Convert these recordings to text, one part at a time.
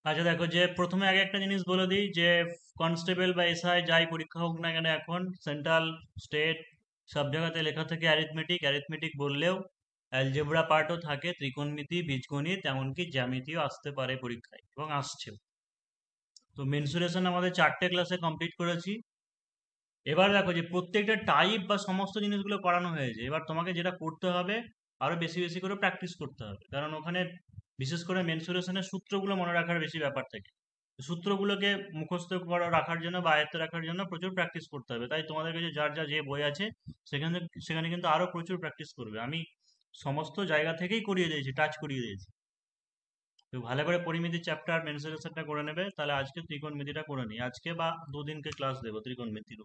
আচ্ছা দেখো, যে প্রথমে আগে একটা জিনিস বলে দিই যে কনস্টেবল বা এসআই যাই পরীক্ষা হোক না কেন, এখন সেন্ট্রাল, স্টেট সব জায়গাতে লেখা থাকে অ্যারিথমেটিক। অ্যারিথমেটিক বললেও অ্যালজেব্রা পার্টও থাকে, ত্রিকোণমিতি, বীজগণিত, এমনকি জ্যামিতিও আসতে পারে পরীক্ষায় এবং আসছেও। তো মেনসুরেশন আমাদের 4টে ক্লাসে কমপ্লিট করেছি। এবার দেখো যে প্রত্যেকটা টাইপ বা সমস্ত জিনিসগুলো করানো হয়েছে, এবার তোমাকে যেটা করতে হবে আরো বেশি বেশি করে প্র্যাকটিস করতে হবে, কারণ ওখানে বিশেষ করে মেনসুরেশনের সূত্রগুলো মনে রাখার বেশি ব্যাপার থাকে। সূত্রগুলোকে মুখস্থ করে রাখার জন্য বা আয়ত্তে রাখার জন্য প্রচুর প্র্যাকটিস করতে হবে। তাই তোমাদের কাছে যার যা যে বই আছে সেখানে সেখানে কিন্তু আরো প্রচুর প্র্যাকটিস করবে। আমি সমস্ত জায়গা থেকেই করিয়ে দিয়েছি, টাচ করিয়ে দিয়েছি। তো ভালো করে পরিমিতি চ্যাপ্টার মেনসুরেশনটা করে নেবে। তাহলে আজকে ত্রিকোণমিতিটা করে নিই, আজকে বা দুদিনকে ক্লাস দেবো ত্রিকোণমিতির।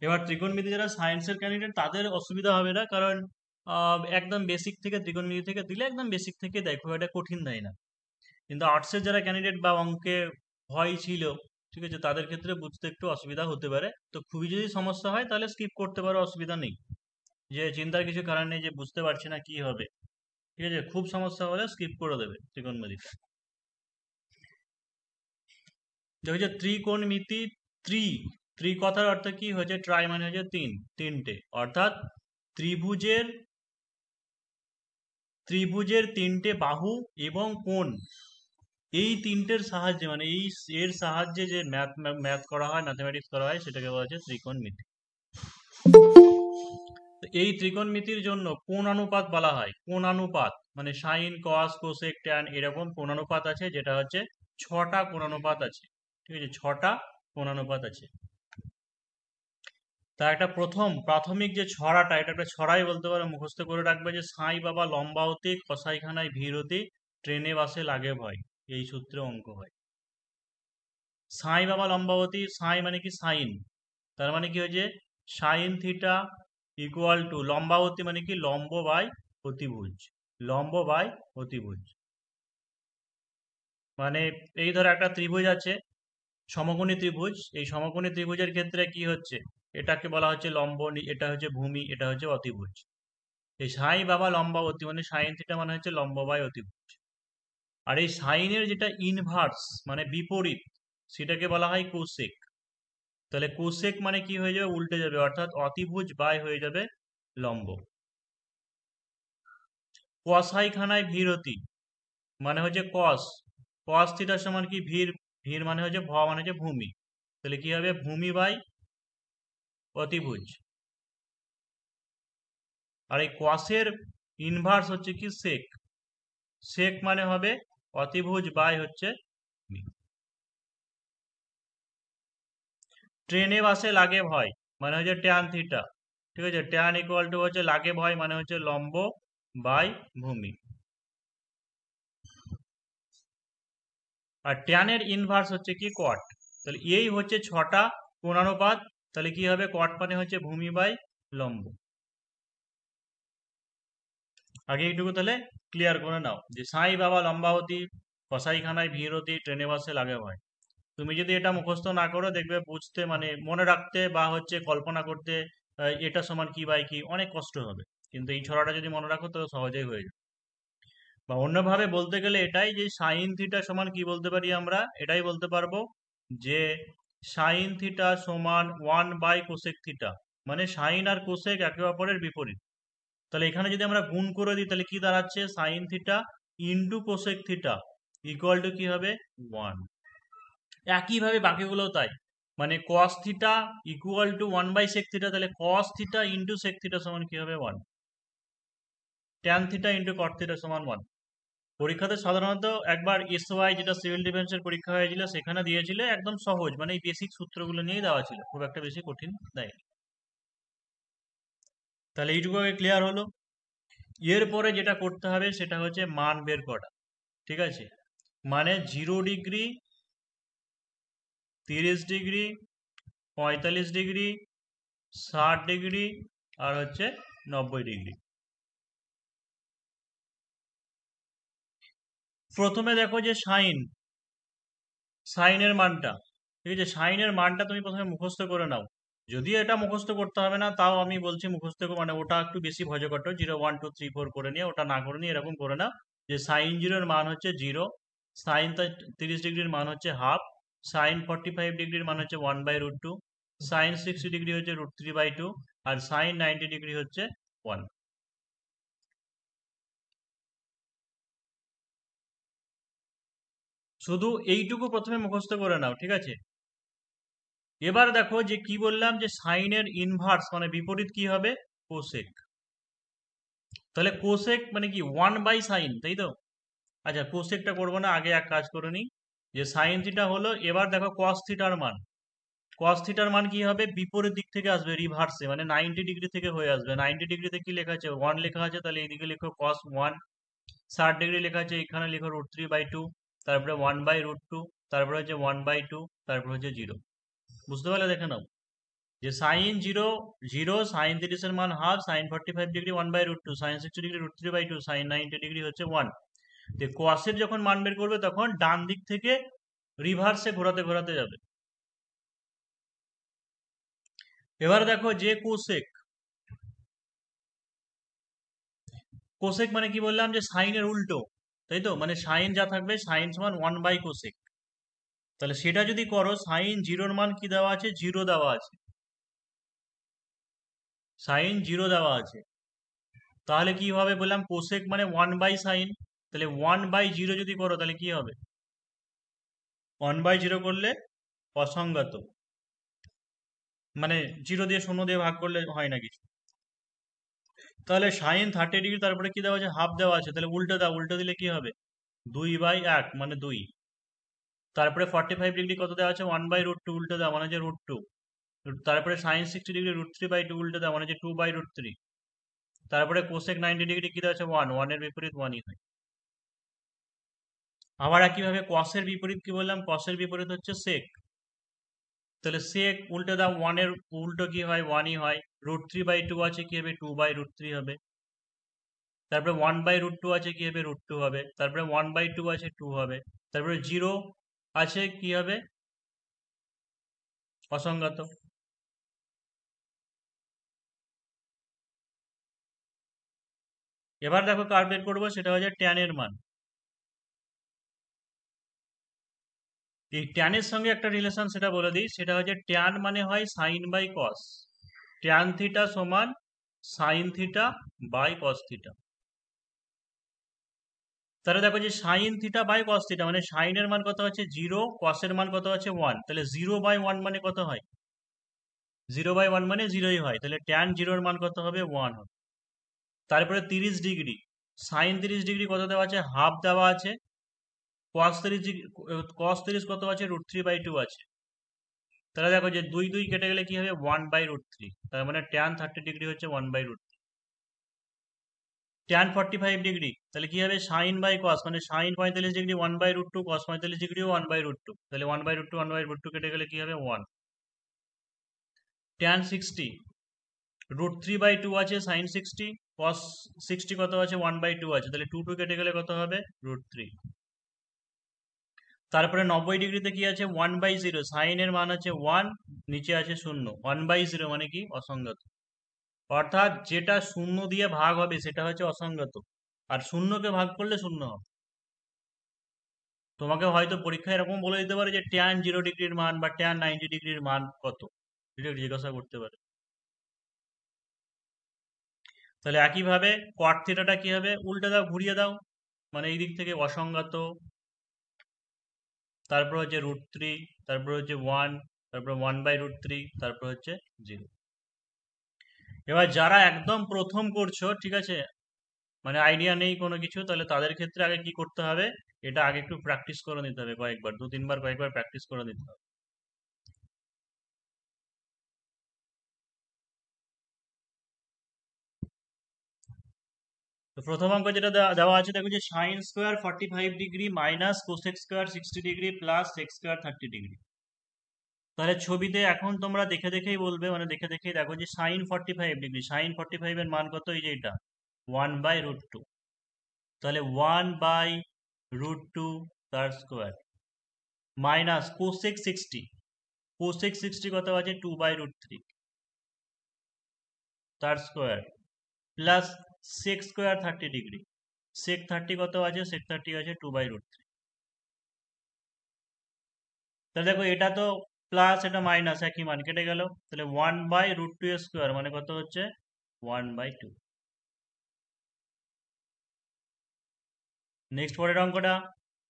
এবার ত্রিকোণমিতি যারা সায়েন্সের ক্যান্ডিডেট তাদের অসুবিধা হবে না, কারণ একদম বেসিক থেকে ত্রিকোণমিতি থেকে দিলে একদম বেসিক থেকে দেয়, খুব একটা কঠিন দেয় না। কিন্তু আর্টসের যারা ক্যান্ডিডেট বা অঙ্কে ভয় ছিল, ঠিক আছে, তাদের ক্ষেত্রে বুঝতে একটু অসুবিধা হতে পারে। তো খুবই যদি সমস্যা হয় তাহলে স্কিপ করতে পারো, অসুবিধা নেই। যে চিন্তার কিছু কারণ নেই যে বুঝতে পারছি না কি হবে, ঠিক আছে। খুব সমস্যা হলে স্কিপ করে দেবে ত্রিকোণমিতিটা। দেখো যে ত্রিকোণমিতি, ত্রি ত্রি কথার অর্থ কি হয়েছে? ট্রাই মানে হচ্ছে তিন, তিনটে, অর্থাৎ ত্রিভুজের ত্রিভুজের তিনটে বাহু এবং কোণ, এই তিনটের সাহায্যে, মানে এর সাহায্যে যে ম্যাথ ম্যাথ করা হয়, ম্যাথমেটিক্স করা হয়, সেটাকে বলা হচ্ছে ত্রিকোণমিতি। তো এই ত্রিকোণমিতির জন্য কোণানুপাত বলা হয়। কোণানুপাত মানে সাইন, কস, কোসেক, ট্যান, এরকম কোণানুপাত আছে, যেটা হচ্ছে 6টা কোণানুপাত আছে, ঠিক আছে, 6টা কোণানুপাত আছে। তা একটা প্রথম প্রাথমিক যে ছড়াটা, এটা একটা ছড়াই বলতে পারো, মুখস্থ করে রাখবে যে সাই বাবা লম্বা হতে, কসাইখানায় ভিড় হতে, ট্রেনে বাসে লাগে ভয়। এই সূত্রে অঙ্ক হয়। সাই বাবা লম্বাবতী, সাই মানে কি সাইন, তার মানে কি হয়েছে সাইন থিটা ইকুয়াল টু লম্বাবতী মানে কি লম্ব বাই অতিভুজ, লম্ব বাই অতিভুজ। মানে এই ধর একটা ত্রিভুজ আছে, সমকোণী ত্রিভুজ, এই সমকোণী ত্রিভুজের ক্ষেত্রে কি হচ্ছে, এটাকে বলা হচ্ছে লম্ব, এটা হচ্ছে ভূমি, এটা হচ্ছে অতিভুজ। এই সাই বাবা লম্বাবতী মানে সাইন থিটা মানে হচ্ছে লম্ব বাই অতিভুজ। আর এই সাইনের যেটা ইনভার্স মানে বিপরীত, সেটাকে বলা হয় কোসেক। তাহলে কোসেক মানে কি হয়ে যাবে? উল্টে যাবে, অর্থাৎ অতিভুজ বাই হয়ে যাবে লম্ব। কসাইখানায় ভিড়তি মানে হচ্ছে কস, কস থিটার সমান কি ভিড়, ভিড় মানে হচ্ছে মানে হচ্ছে ভূমি। তাহলে কি হবে? ভূমি বাই অতিভুজ। আর এই কসের ইনভার্স হচ্ছে কি সেক, সেক মানে হবে অতিভুজ বাই হচ্ছে ভূমি। ট্রেনে বাসে লাগে ভয় মানে হচ্ছে ট্যান থিটা, ঠিক আছে, ট্যান ইকুয়াল টু হচ্ছে লাগে ভয় মানে হচ্ছে লম্ব বাই ভূমি। আর ট্যানের ইনভার্স হচ্ছে কি কট। তাহলে এই হচ্ছে 6টা কোণানুপাত। তাহলে কি হবে? কট মানে হচ্ছে ভূমি বাই লম্ব। আগে এইটুকু তাহলে ক্লিয়ার করে নাও যে সাই বাবা লম্বাবতী, কসাইখানায় ভিড়তি, ট্রেনে বাসে লাগে ভয়। তুমি যদি এটা মুখস্থ না করো, দেখবে বুঝতে মানে মনে রাখতে বা হচ্ছে কল্পনা করতে এটা সমান কি বাই কি অনেক কষ্ট হবে। কিন্তু এই ছড়াটা যদি মনে রাখো তো সহজেই হয়ে যাবে। বা অন্যভাবে বলতে গেলে এটাই যে সাইন থিটা সমান কি বলতে পারি আমরা, এটাই বলতে পারবো যে সাইন থিটা সমান 1/কোসেক থিটা, মানে সাইন আর কোসেক একে অপরের বিপরীত। তাহলে এখানে যদি আমরা গুণ করে দিই তাহলে কি দাঁড়াচ্ছে? Sine theta into cosec theta equal to কি হবে? 1। একইভাবে বাকিগুলোও তাই, মানে কস থিটা ইকুয়াল টু 1/সেক থিটা, তাহলে cos theta into sec theta সমান কি হবে? 1। Tan theta into cot theta সমান 1। পরীক্ষাতে সাধারণত একবার এসওআই, যেটা সিভিল ডিফেন্সের পরীক্ষা হয়েছিল, সেখানে দিয়েছিল একদম সহজ, মানে এই বেসিক সূত্রগুলো নিয়েই দেওয়া ছিল, খুব একটা বেশি কঠিন দেয়। তাহলে এইটুকু আগে ক্লিয়ার হলো। এরপরে যেটা করতে হবে সেটা হচ্ছে মান বের করা, ঠিক আছে। মানে 0 ডিগ্রি, 30 ডিগ্রি, 45 ডিগ্রি, 60 ডিগ্রি, আর হচ্ছে 90 ডিগ্রি। প্রথমে দেখো যে সাইনের মানটা, ঠিক আছে, সাইনের মানটা তুমি প্রথমে মুখস্থ করে নাও। যদিও এটা মুখস্থ করতে হবে না, তাও আমি বলছি মুখস্থ মানে ওটা একটু বেশি ভজকট, 0 1 2 3 4 করে নিয়ে, ওটা না করে নিয়ে এরকম করে নাও যে সাইন জিরোর মান হচ্ছে 0, সাইন 30 ডিগ্রির মান হচ্ছে হাফ, সাইন 45 ডিগ্রির মান হচ্ছে 1/√2, সাইন 60 ডিগ্রি হচ্ছে √3/2, আর সাইন 90 ডিগ্রি হচ্ছে 1। শুধু এইটুকু প্রথমে মুখস্থ করে নাও, ঠিক আছে? এবার দেখো যে কি বললাম, যে সাইনের ইনভার্স মানে বিপরীত কি হবে? কোসেক। তাহলে কোসেক মানে কি 1/sin, তাই তো? আচ্ছা, কোসেকটা করবো না, আগে এক কাজ করে নিই। যে সাইন থিটা হলো, এবার দেখো কস থিটার মান। কস থিটার মান কি হবে? বিপরীত দিক থেকে আসবে, রিভার্সে, মানে 90 ডিগ্রি থেকে হয়ে আসবে। 90 ডিগ্রিতে কি লেখা আছে? 1 লেখা আছে, তাহলে এইদিকে লেখো cos 1। 60 ডিগ্রি লেখা আছে, এখানে লেখো √3/2, তারপরে 1/√2, তারপরে হচ্ছে 1/2, তারপরে হচ্ছে 0। বুঝতে পারলে? দেখে নাও যে সাইন 0 0, সাইন 30 এর মান half, sine 45 degree 1/√2, sine 60 degree √3/2, sine 90 degree হচ্ছে 1। তো কসের যখন মান বের করবে তখন ডান দিক থেকে রিভার্সে ঘোরাতে ঘোরাতে যাবে। এবার দেখো যে কোসেক, কোসেক মানে কি বললাম? যে সাইনের উল্টো, তাই তো? মানে সাইন যা থাকবে, সাইন সমান 1/কোসেক। তাহলে সেটা যদি করো, সাইন জিরোর মান কি দেওয়া আছে? 0 দেওয়া আছে। সাইন 0 দেওয়া আছে, তাহলে কি হবে বললাম? কোসেক মানে 1/সাইন। তাহলে 1/0 যদি করো তাহলে কি হবে? 1/0 করলে অসংগত, মানে 0 দিয়ে 0 দিয়ে ভাগ করলে হয় না কিছু। তাহলে সাইন 30 ডিগ্রি, তারপরে কি দেওয়া আছে? হাফ দেওয়া আছে, তাহলে উল্টো দাও, উল্টো দিলে কি হবে? 2/1 মানে 2। তারপরে 45 ডিগ্রি কত দেওয়া আছে? 1/√2, উল্টো দাও, মানে হচ্ছে √2। তারপরে সাইন 60 ডিগ্রি √3/2, উল্টো দাও, মানে হচ্ছে 2/√3। তারপরে কোসেক 90 ডিগ্রি কি দেওয়া আছে? 1, 1 এর বিপরীত 1ই হয়। আবার একইভাবে কসের বিপরীত কি বললাম? কসের বিপরীত হচ্ছে সেক। তাহলে সেক উল্টে দাও, 1 এর উল্টো কি হয়? 1ই হয়। √3/2 আছে, কি হবে? 2/√3 হবে। তারপরে 1/√2 আছে, কি হবে? √2 হবে। তারপরে 1/2 আছে, 2 হবে। তারপরে 0 আছে, কি হবে? অসংগত। এবার দেখো কার বের করবো, সেটা হচ্ছে ট্যান এর মান। এই ট্যানের সঙ্গে একটা রিলেশন সেটা বলে দিই, সেটা হচ্ছে ট্যান মানে হয় sine by cos. Tan theta সমান sine theta by cos theta. তাহলে দেখো যে sine theta by cos theta মানে সাইনের মান কত হচ্ছে 0, কসের মান কত হচ্ছে 1। তাহলে 0/1 মানে কত হয়? 0/1 মানে 0ই হয়, তাহলে ট্যান 0-র মান কত হবে? 1 হবে। তারপরে 30 ডিগ্রি, সাইন 30 ডিগ্রি কত দেওয়া আছে? হাফ দেওয়া আছে। cos 30 ডিগ্রি, cos 30 কত আছে? √3/2 আছে। তাহলে দেখো যে 2 2 কেটে গেলে কি হবে? 1/√3। তার মানে ট্যান 30 ডিগ্রি হচ্ছে 1/√3। ট্যান 45 ডিগ্রি, তাহলে কি হবে? সাইন বাই কস, মানে সাইন 45 ডিগ্রি 1/√2, কস 45 ডিগ্রিও 1/√2। তাহলে 1/√2 1/√2 কেটে গেলে কি হবে? 1। ট্যান 60, √3/2 আছে, সাইন 60, কস 60 কত আছে? 1/2 আছে, তাহলে 2 2 কেটে গেলে কত হবে? √3। তারপরে 90 ডিগ্রিতে কি আছে? 1/0, সাইনের মান আছে 1, নিচে আছে 0। 1/0 মানে কি? অসংগত। অর্থাৎ যেটা 0 দিয়ে ভাগ হবে সেটা হচ্ছে অসংগত, আর শূন্যকে ভাগ করলে 0 হবে। তোমাকে হয়তো পরীক্ষায় এরকম বলে দিতে পারে যে ট্যান 0 ডিগ্রির মান বা ট্যান 90 ডিগ্রির মান কত, এটা জিজ্ঞাসা করতে পারে। তাহলে একইভাবে কট থিটাটা কি হবে? উল্টে দাও, ঘুরিয়ে দাও, মানে এই দিক থেকে অসংগত। তারপর হচ্ছে √3, তারপর হচ্ছে 1, তারপর 1/√3, তারপর হচ্ছে 0। এবার যারা একদম প্রথম করছো, ঠিক আছে, মানে আইডিয়া নেই কোনো কিছু, তাহলে তাদের ক্ষেত্রে আগে কি করতে হবে? এটা আগে একটু প্র্যাকটিস করে নিতে হবে, কয়েকবার, 2 3 বার কয়েকবার প্র্যাকটিস করে নিতে হবে। তো প্রথম অঙ্ক যেটা দেওয়া আছে, দেখো যে sine square 45 degree minus cosec square 60 degree plus sec square 30 degree. তাহলে ছবিতে এখন তোমরা দেখে দেখেই বলবে, মানে দেখে দেখেই দেখো যে সাইন 45 ডিগ্রি, সাইন 45 এর মান কত? এই যে এটা 1/√2। তাহলে 1/√2 তার স্কোয়ার, মাইনাস কোসেক 60, কোসেক 60 কত আছে? 2/√3 তার square, plus sec square 30 degree, sec 30 কত আছে? সেক 30 আছে 2/√3। তাহলে দেখো এটা তো প্লাস এটা মাইনাস একই মান কেটে গেল, তাহলে 1/√2² মানে কত হচ্ছে 1/2। নেক্সট পরের অঙ্কটা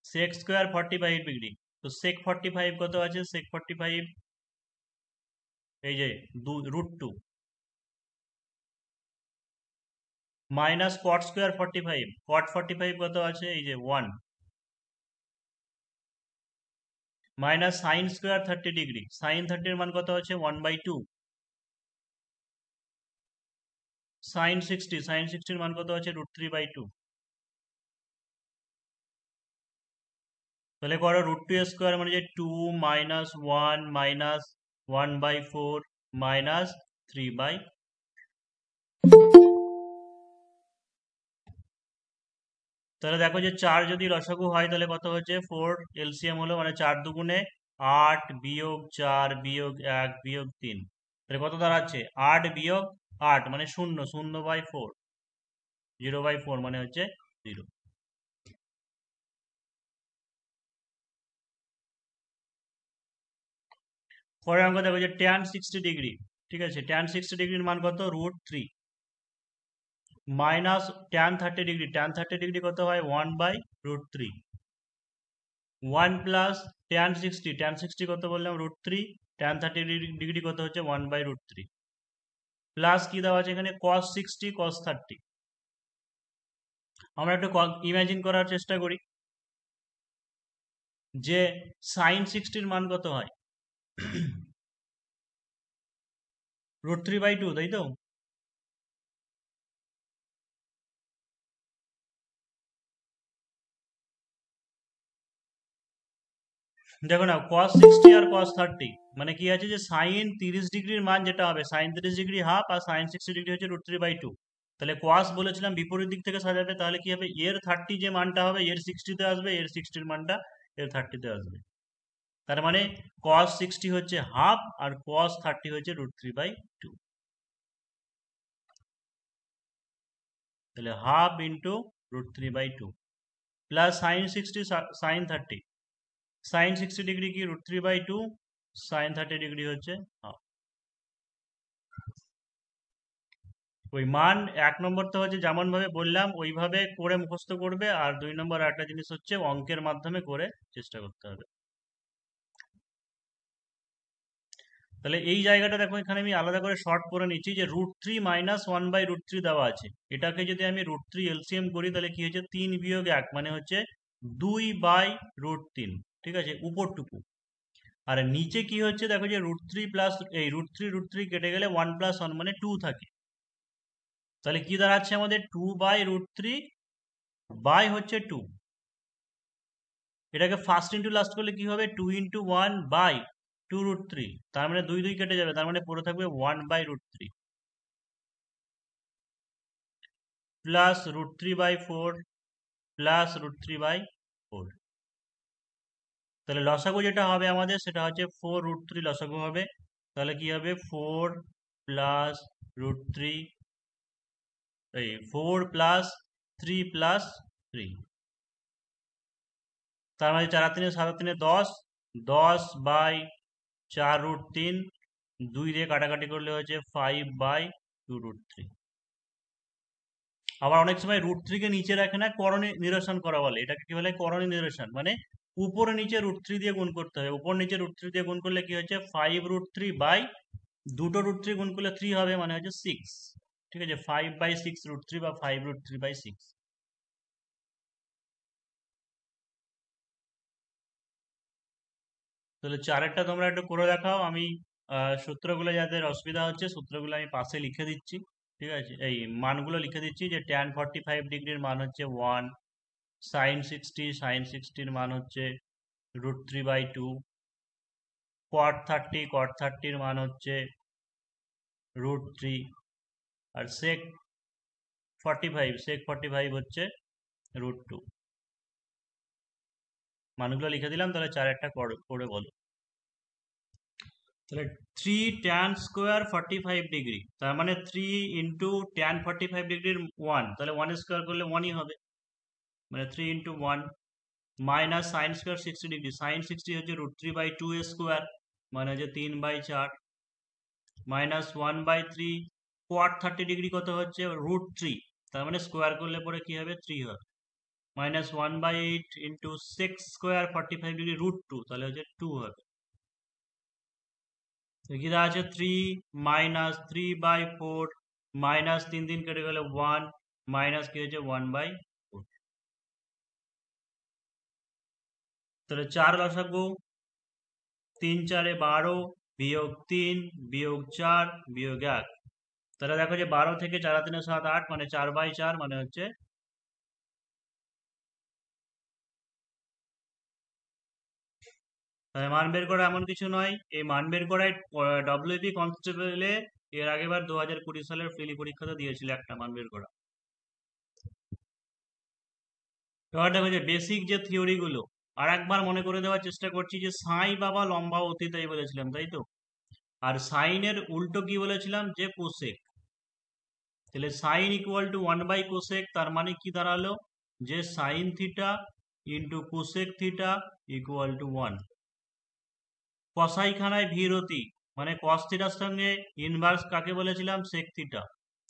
sec² 45 ডিগ্রি। তো sec 45 কত আছে, sec 45 এই যে √2 মাইনাস cot² 45, cot 45 কত আছে এই যে 1 মাইনাস sin² 30 ডিগ্রি, sin 30 এর মান কত আছে 1/2 sin 60 এর মান কত আছে √3/2। তাহলে করো √2² মানে যে 2 মাইনাস 1 মাইনাস 1/4 মাইনাস 3/, তাহলে দেখো যে 4 যদি লসাগু হয় তাহলে কত হচ্ছে 4, এলসিএম হলো মানে 4 দুগুণে 8 বিয়োগ 4 বিয়োগ 1 বিয়োগ 3, তাহলে কত দাঁড়াচ্ছে 8 বিয়োগ 8 মানে 0, 0/4, 0/4 মানে হচ্ছে 0। পরের অঙ্ক দেখো যে tan 60 ডিগ্রি, ঠিক আছে, tan 60 ডিগ্রির মান কত √3 minus tan 30 degree, tan 30 degree কত হয় 1/√3, 1 প্লাস tan 60 কত বললাম √3, tan 30 ডিগ্রি কত হচ্ছে 1/√3 প্লাস কি দেওয়া আছে এখানে cos 60 cos 30। আমরা একটু ইমাজিন করার চেষ্টা করি যে sin 60 মান কত হয় √3/2, তাই তো। দেখো না cos 60 আর cos 30 মানে কি আছে যে sin 30 ডিগ্রির মান যেটা হবে sin 30 ডিগ্রি হাফ আর sin 60 ডিগ্রি হচ্ছে √3/2। তাহলে cos বলেছিলাম বিপরীত দিক থেকে সাজাবে, তাহলে কি হবে এর 30 যে মানটা হবে এর 60 তে আসবে, এর 60 এর মানটা এর 30 তে আসবে। তার মানে cos 60 হচ্ছে হাফ আর cos 30 হচ্ছে √3/2। তাহলে half into √3/2 plus sin 60 sin 30, sin 60 degree কি √3/2, sin 30 ডিগ্রি হচ্ছে হাফ। ওই মান 1 নম্বর তো হচ্ছে যেমন ভাবে বললাম ওইভাবে করে মুখস্থ করবে, আর 2 নম্বর একটা জিনিস হচ্ছে অঙ্কের মাধ্যমে করে চেষ্টা করতে হবে। তাহলে এই জায়গাটা দেখো এখানে আমি আলাদা করে শর্ট করে নিচ্ছি যে √3 মাইনাস 1/√3 দেওয়া আছে, এটাকে যদি আমি √3 এলসিএম করি তাহলে কি হচ্ছে 3 বিয়োগ 1 মানে হচ্ছে 2/√3, ঠিক আছে উপরটুকু। আর নিচে কি হচ্ছে দেখো যে √3 প্লাস এই √3 কেটে গেলে 1 প্লাস 1 মানে 2 থাকে, তাহলে কি দাঁড়াচ্ছে আমাদের 2/√3 বাই হচ্ছে 2, এটাকে ফার্স্ট ইন্টু লাস্ট করলে কি হবে 2 × 1/2√3, তার মানে 2 2 কেটে যাবে, তার মানে পড়ে থাকবে 1/√3 প্লাস √3/4 প্লাস √3/4। তাহলে লসাগু যেটা হবে আমাদের সেটা হচ্ছে 4√3 লসাগু হবে, তাহলে কি হবে 4 প্লাস √3 এই 4 প্লাস 3 প্লাস 3, তার মানে 4 3 7 3 10, 10/4√3, 2 দিয়ে কাটাকাটি করলে হচ্ছে 5/2√3। আবার অনেক সময় √3 কে নিচে রাখে না, করণী নিরসন করা বলে, এটাকে কি বলে করণী নিরসন, মানে উপরে নিচে √3 দিয়ে গুণ করতে হবে, উপর নিচে √3 দিয়ে গুণ করলে কি হচ্ছে 5√3 বাই দুটো √3 গুণ করলে 3 হবে মানে হচ্ছে 6, ঠিক আছে 5/6√3 বা 5√3/6। তাহলে চারেরটা তোমরা একটু করে দেখাও, আমি সূত্রগুলো যাদের অসুবিধা হচ্ছে সূত্রগুলো আমি পাশে লিখে দিচ্ছি, ঠিক আছে এই মানগুলো লিখে দিচ্ছি যে tan 45 ডিগ্রির মান হচ্ছে 1, sin 60 মান হচ্ছে √3/2, cot 30 এর মান হচ্ছে √3, আর sec 45 হচ্ছে √2। মানগুলো লিখে দিলাম, তাহলে চারেরটা করে বলো। তাহলে 3 tan² 45 ডিগ্রি, তার মানে 3 ইন্টু tan 45 ডিগ্রির 1, তাহলে 1 স্কোয়ার করলে 1ই হবে, মানে 3 × 1 minus sine square 60 degree, sine 60 হচ্ছে √3/2 মানে হচ্ছে 3/4, মাইনাস 1/3 কোয়াট 30 ডিগ্রি কত হচ্ছে √3, তার মানে স্কোয়ার করলে পরে কি হবে 3 হবে, মাইনাস 1/8 ইন্টু 6 স্কোয়ার 45 ডিগ্রি √2, তাহলে হচ্ছে 2 হবে। কি দেওয়া আছে 3 মাইনাস 3/4 মাইনাস 3 কেটে গেলে 1 মাইনাস কি হচ্ছে 1/4, তাহলে 4 লসাগু 3 4 12 বিয়োগ 3 বিয়োগ 4 বিয়োগ 1, তাহলে দেখো যে 12 থেকে 4 3 7 8 মানে 4/4 মানে হচ্ছে, তাহলে মান বের করা এমন কিছু নয়, এই মান বের করায় ডব্লিউবি কনস্টেবলে এর আগেবার 2020 সালের প্রিলি পরীক্ষাতে দিয়েছিল একটা মান বের করা। এবার দেখো যে বেসিক যে থিওরি গুলো আর একবার মনে করে দেওয়ার চেষ্টা করছি, যে সাই বাবা লম্বা অতীতাই বলেছিলাম তাই তো, আর সাইনের উল্টো কি বলেছিলাম যে কোসেক, তাহলে সাইন ইকুয়াল টু 1/কোসেক, তার মানে কি দাঁড়ালো যে sine theta into cosec theta equal to 1। কসাই খানায় ভিরতি মানে কস থিটার সঙ্গে ইনভার্স কাকে বলেছিলাম সেক থিটা,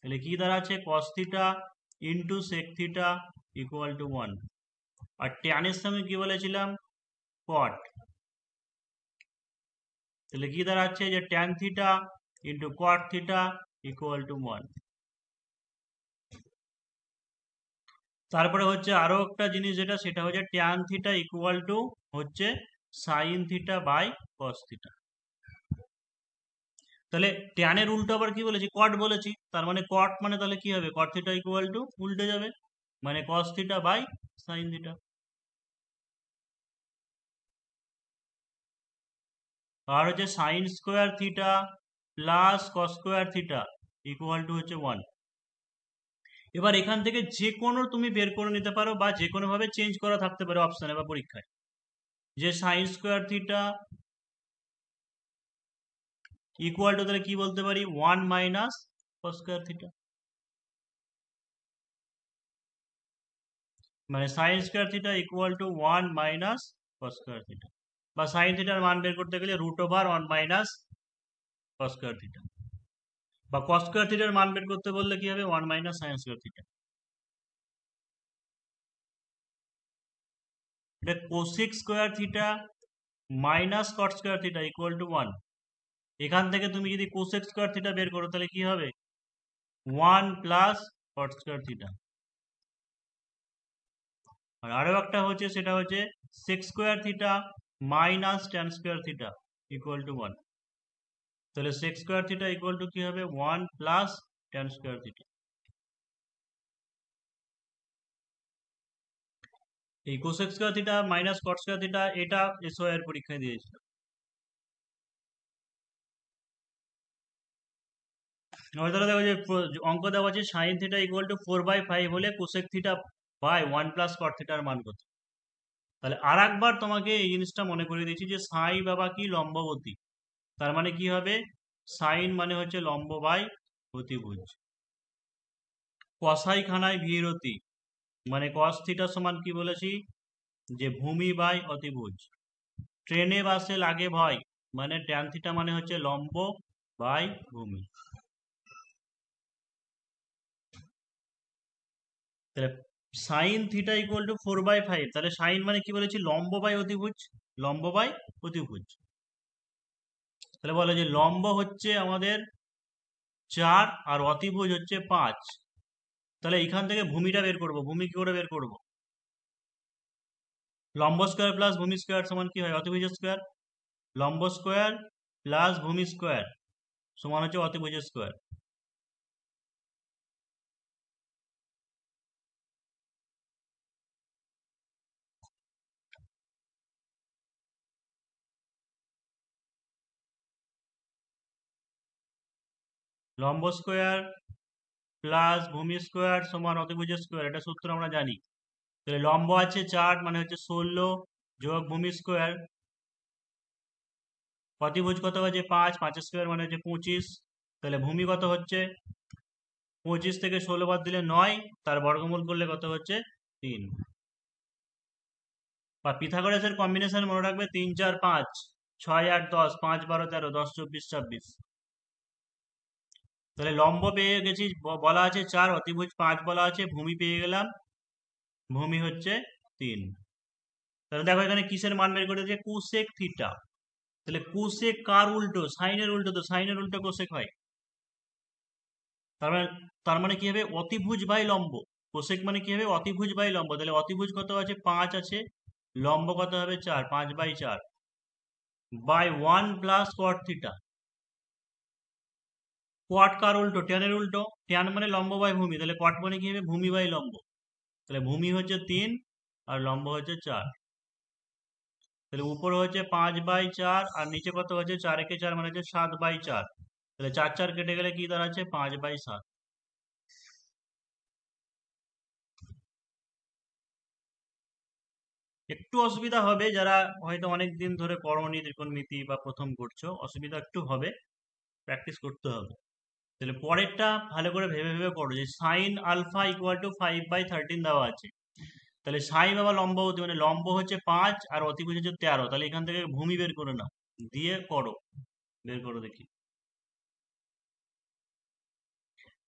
তাহলে কি দাঁড়াচ্ছে cos theta into sec theta equal to 1, আর ট্যানের সঙ্গে কি বলেছিলাম কট, তাহলে কি দাঁড়াচ্ছে যে tan theta into cot theta equal to 1। তারপরে হচ্ছে আরো একটা জিনিস যেটা, সেটা হচ্ছে ট্যান থিটা ইকুয়াল টু হচ্ছে sine theta by cos theta, তাহলে ট্যানের উল্টো আবার কি বলেছি কট বলেছি, তার মানে কট মানে তাহলে কি হবে কট থিটা ইকুয়াল টু উল্টে যাবে মানে cos theta by sine theta, আর হচ্ছে sine square theta plus cos square theta equal to হচ্ছে 1। এবার এখান থেকে যে কোনো তুমি বের করে নিতে পারো বা যে কোনো ভাবে চেঞ্জ করা থাকতে পারে অপশনে বা পরীক্ষায়, যে sine square theta equal two তাহলে কি বলতে পারি 1 মাইনাস কস স্কোয়ার থিটা, মানে sign square theta equal to 1 minus cos square theta, বা সাইন থিটার মান বের করতে গেলে √1 মাইনাস কস স্কোয়ার থিটা, বা কস স্কোয়ার থিটার মান বের করতে বললে কি হবে 1 মাইনাস সাইন স্কোয়ার থিটা। এটা cosec square theta minus cot square theta equal to 1, এখান থেকে তুমি যদি কোসেক স্কোয়ার থিটা বের করো তাহলে কি হবে 1 প্লাস কট স্কোয়ার থিটা, আর আরো একটা হচ্ছে সেটা হচ্ছে sec square theta minus tan square theta equal to 1, তাহলে sec square theta equal to কি হবে 1 প্লাস ট্যান স্কোয়ার থিটা। এই cosec square theta minus cot square theta এটা এসওআই এর পরীক্ষায় দিয়েছিল। এবার তাহলে দেখো যে অঙ্ক দেওয়া আছে সাইন থিটা ইকুয়াল টু 4/5 হলে cosec theta by 1 plus cot থিটার মান কত, তাহলে আর একবার তোমাকে এই জিনিসটা মনে করে দিচ্ছি যে সাই বাবা কি লম্ববতী, তার মানে কি হবে সাইন মানে হচ্ছে লম্ব বাই অতিভুজ, কসাই খানায় ভিরতি মানে কস থিটা সমান কি বলেছি যে ভূমি বাই অতিভুজ, ট্রেনে বাসে লাগে ভয় মানে ট্যান থিটা মানে হচ্ছে লম্ব বাই ভূমি, তাহলে সাইন থিটা ইকুয়াল টু 4/5, তাহলে সাইন মানে কি বলেছি লম্ব বাই অতিভুজ, লম্ব বাই অতিভুজ, তাহলে বলো যে লম্ব হচ্ছে আমাদের 4 আর অতিভুজ হচ্ছে 5, তাহলে এখান থেকে ভূমিটা বের করব, ভূমি কি করে বের করব লম্ব স্কোয়ার প্লাস ভূমি স্কোয়ার সমান কি হয় অতিভুজ স্কোয়ার, লম্ব স্কোয়ার প্লাস ভূমি স্কোয়ার সমান হচ্ছে অতিভুজ স্কোয়ার, লম্ব স্কোয়ার প্লাস ভূমি স্কোয়ার সমান অতিভুজ স্কোয়ার, এটা সূত্র আমরা জানি, তাহলে লম্ব আছে 4 মানে হচ্ছে 16 যোগ ভূমি স্কোয়ার, অতিভুজ কত হচ্ছে 5, 5 স্কোয়ার মানে হচ্ছে 25, তাহলে ভূমি কত হচ্ছে 25 থেকে 16 বাদ দিলে 9, তার বর্গমূল করলে কত হচ্ছে 3, বা পিথাগোরাসের কম্বিনেশন মনে রাখবে 3 4 5 6 8 10 5 12 13 10 24 26। তাহলে লম্ব পেয়ে গেছি, বলা আছে 4, অতিভুজ 5 বলা আছে, ভূমি পেয়ে গেলাম, ভূমি হচ্ছে 3। তাহলে দেখো এখানে কিসের মান বের করে দিয়েছে, কোসেক থিটা। তাহলে কোসেক কার উল্টো, সাইনের উল্টো, তো সাইনের উল্টো কোসেক হয়। তার মানে কি হবে, অতিভুজ বাই লম্ব। কোসেক মানে কি হবে, অতিভুজ বাই লম্ব। তাহলে অতিভুজ কত আছে, 5 আছে, লম্ব কত হবে 4, 5/4 বাই 1 প্লাস কট থিটা। কট কার উল্টো, ট্যানের উল্টো। ট্যান মানে লম্ব বাই ভূমি, তাহলে কট মানে কি হবে, ভূমি বাই লম্ব। তাহলে ভূমি হচ্ছে 3 আর লম্ব হচ্ছে 4। তাহলে উপরে হচ্ছে 5/4 আর নিচে কত হচ্ছে, 4 একে 4 মানে হচ্ছে 7/4। তাহলে 4 4 কেটে গেলে কি দাঁড়াচ্ছে, 5/7। একটু অসুবিধা হবে যারা হয়তো অনেক দিন ধরে করোনি ত্রিকোণমিতি বা প্রথম করছো, অসুবিধা একটু হবে, প্র্যাকটিস করতে হবে। তাহলে পরেরটা ভালো করে ভেবে ভেবে করো, যে সাইন আলফা ইকুয়াল টু 5/13 দেওয়া আছে। তাহলে সাই বাবা লম্ব হতে, মানে লম্ব হচ্ছে 5 আর অতিভুজ হচ্ছে 13। তাহলে এখান থেকে ভূমি বের করে নাও, দিয়ে করো, বের করো দেখি।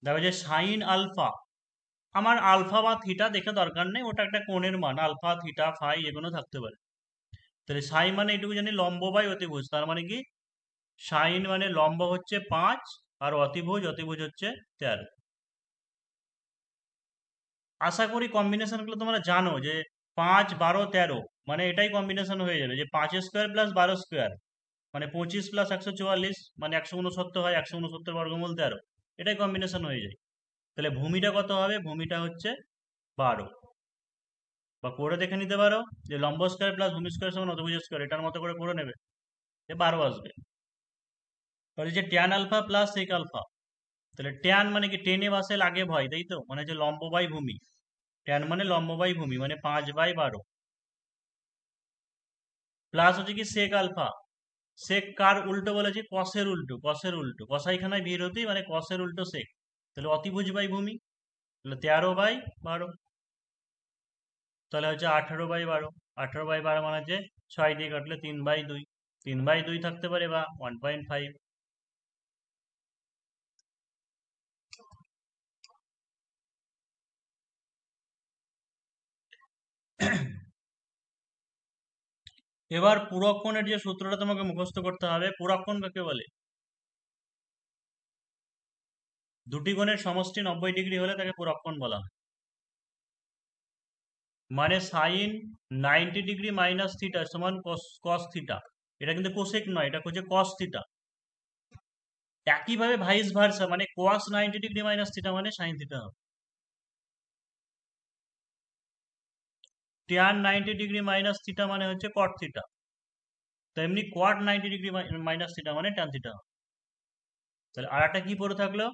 দেখো যে সাইন আলফা, আমার আলফা বা থিটা দেখে দরকার নেই, ওটা একটা কোণের মান, আলফা থিটা ফাই যেকোনো থাকতে পারে। তাহলে সাই মানে এটুকু জানি লম্ব বাই অতিভুজ, তার মানে কি সাইন মানে লম্ব হচ্ছে 5 আর অতিভুজ হচ্ছে 13। আশা করি কম্বিনেশন গুলো তোমরা জানো, যে 5 12 13 মানে এটাই কম্বিনেশন হয়ে যাবে, যে 5 স্কোয়ার প্লাস 12 স্কোয়ার মানে 25 প্লাস 144 মানে 169 হয়, 169 বর্গমূল 13, এটাই কম্বিনেশন হয়ে যায়। তাহলে ভূমিটা কত হবে, ভূমিটা হচ্ছে 12। বা করে দেখে নিতে পারো, যে লম্ব স্কোয়ার প্লাস ভূমি স্কোয়ার সমান অতিভুজ স্কোয়ার, এটার মতো করে করে নেবে, যে 12 আসবে। তাহলে যে tan alpha plus sec alpha, তাহলে ট্যান মানে কি, টেনে বাসে লাগে ভয়, তাই তো, মানে হচ্ছে লম্ব বাই ভূমি। ট্যান মানে লম্ব বাই ভূমি মানে 5/12 প্লাস হচ্ছে কি সেক আলফা। সেক কার উল্টো বলেছি, কসের উল্টো, কসের উল্টো, কসাইখানায় ভিড় হতেই মানে কসের উল্টো সেক। তাহলে অতিভুজ বাই ভূমি, তাহলে 13/12। তাহলে হচ্ছে 18/12। 18/12 মানে হচ্ছে 6 দিয়ে কাটলে 3/2, 3/2 থাকতে পারে, বা 1.5। এবার পূরক কোণের যে সূত্রটা তোমাকে মুখস্থ করতে হবে, পূরক কোণ কাকে বলে, দুটি কোণের সমষ্টি 90 ডিগ্রি হলে তাকে পূরক কোণ বলা হয়। মানে সাইন 90 ডিগ্রি মাইনাস থিটা সমান কস থিটা। এটা কিন্তু কোসেক নয়, এটা হচ্ছে কস থিটা। একইভাবে ভাইস ভার্সা, মানে cos 90 ডিগ্রি মাইনাস থিটা মানে সাইন থিটা হবে। tan 90 ডিগ্রি মাইনাস থিটা মানে হচ্ছে কট থিটা। তেমনি cot 90 ডিগ্রি মাইনাস থিটা মানে ট্যান থিটা হবে। তাহলে আর একটা কি পড়ে থাকলো,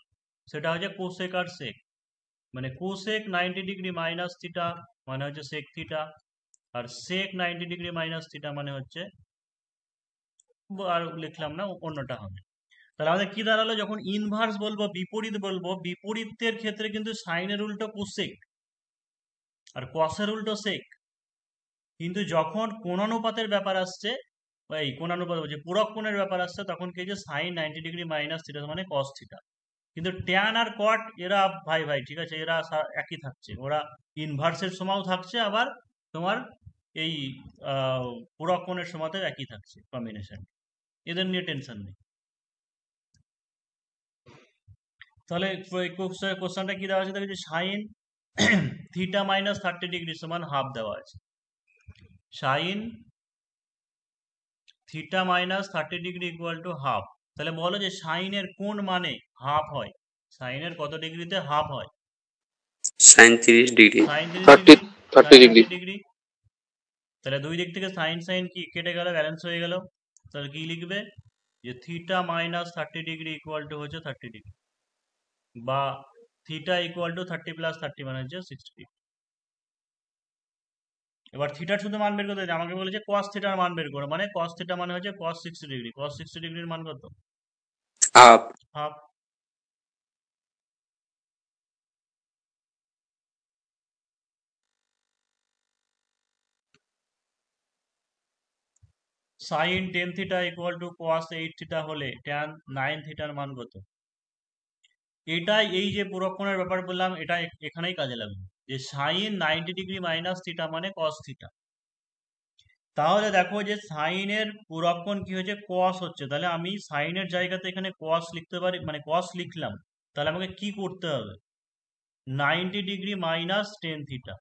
সেটা হচ্ছে কোসেক আর সেক। মানে কোসেক 90 ডিগ্রি মাইনাস থিটা মানে হচ্ছে সেক থিটা, আর সেক 90 ডিগ্রি মাইনাস থিটা মানে হচ্ছে, আর লিখলাম না, অন্যটা হবে। তাহলে আমাদের কি দাঁড়ালো, যখন ইনভার্স বলবো, বিপরীত বলবো, বিপরীতের ক্ষেত্রে কিন্তু সাইনের উল্টো কোসেক আর কসের উল্টো সেক। কিন্তু যখন কোণানুপাতের ব্যাপার আসছে, বা এই কোণানুপাত বলছে পূরক কোণের ব্যাপার আসছে, তখন কি যে সাইন 90 ডিগ্রি মাইনাস থিটা মানে কস থিটা। কিন্তু ট্যান আর কট এরা ভাই ভাই, ঠিক আছে, এরা একই থাকছে, ওরা ইনভার্সের সময়ও থাকছে, আবার তোমার এই আহ, পূরক কোণের সময়তেও একই থাকছে কম্বিনেশন, এদের নিয়ে টেনশন নেই। তাহলে কোশ্চেনটা কি দেওয়া আছে, দেখো যে সাইন থিটা মাইনাস 30 ডিগ্রি সমান হাফ দেওয়া আছে। Sine theta minus 30 degree equal to half. তাহলে বলো যে সাইনের কোন মানে হাফ হয়, সাইনের কত ডিগ্রিতে হাফ হয়, sine 30 degree, sine 30 degree, 30 sine degree. 30 degree. তাহলে দুই দিক থেকে সাইন সাইন কি কেটে গেল, ব্যালেন্স হয়ে গেল। তাহলে কি লিখবে, যে theta minus 30 degree equal to হচ্ছে 30 ডিগ্রি, বা থিটা ইকুয়াল টু 30 + 30 মানে হচ্ছে 60 ডিগ্রি। এবার থিটার শুধু মান বের করতে হবে, আমাকে বলেছে cos থিটার মান বের করো, মানে cos থিটা মানে হচ্ছে cos 60 ডিগ্রি, cos 60 ডিগ্রির মান কত, half. Half. Sine ten theta equal to cos 8 theta হলে ট্যান 9 থিটার মান কত? এটাই, এই যে পুরক্ষণের ব্যাপার বললাম, এটা এখানেই কাজে লাগবে, যে সাইন 90 ডিগ্রি মাইনাস থিটা মানে কস থিটা। তাহলে দেখো যে সাইনের পুরক্ষণ কি হয়েছে, কস হচ্ছে, তাহলে আমি সাইনের জায়গাতে এখানে কস লিখতে পারি, মানে কস লিখলাম। তাহলে আমাকে কি করতে হবে, 90 ডিগ্রি মাইনাস টেন থিটা।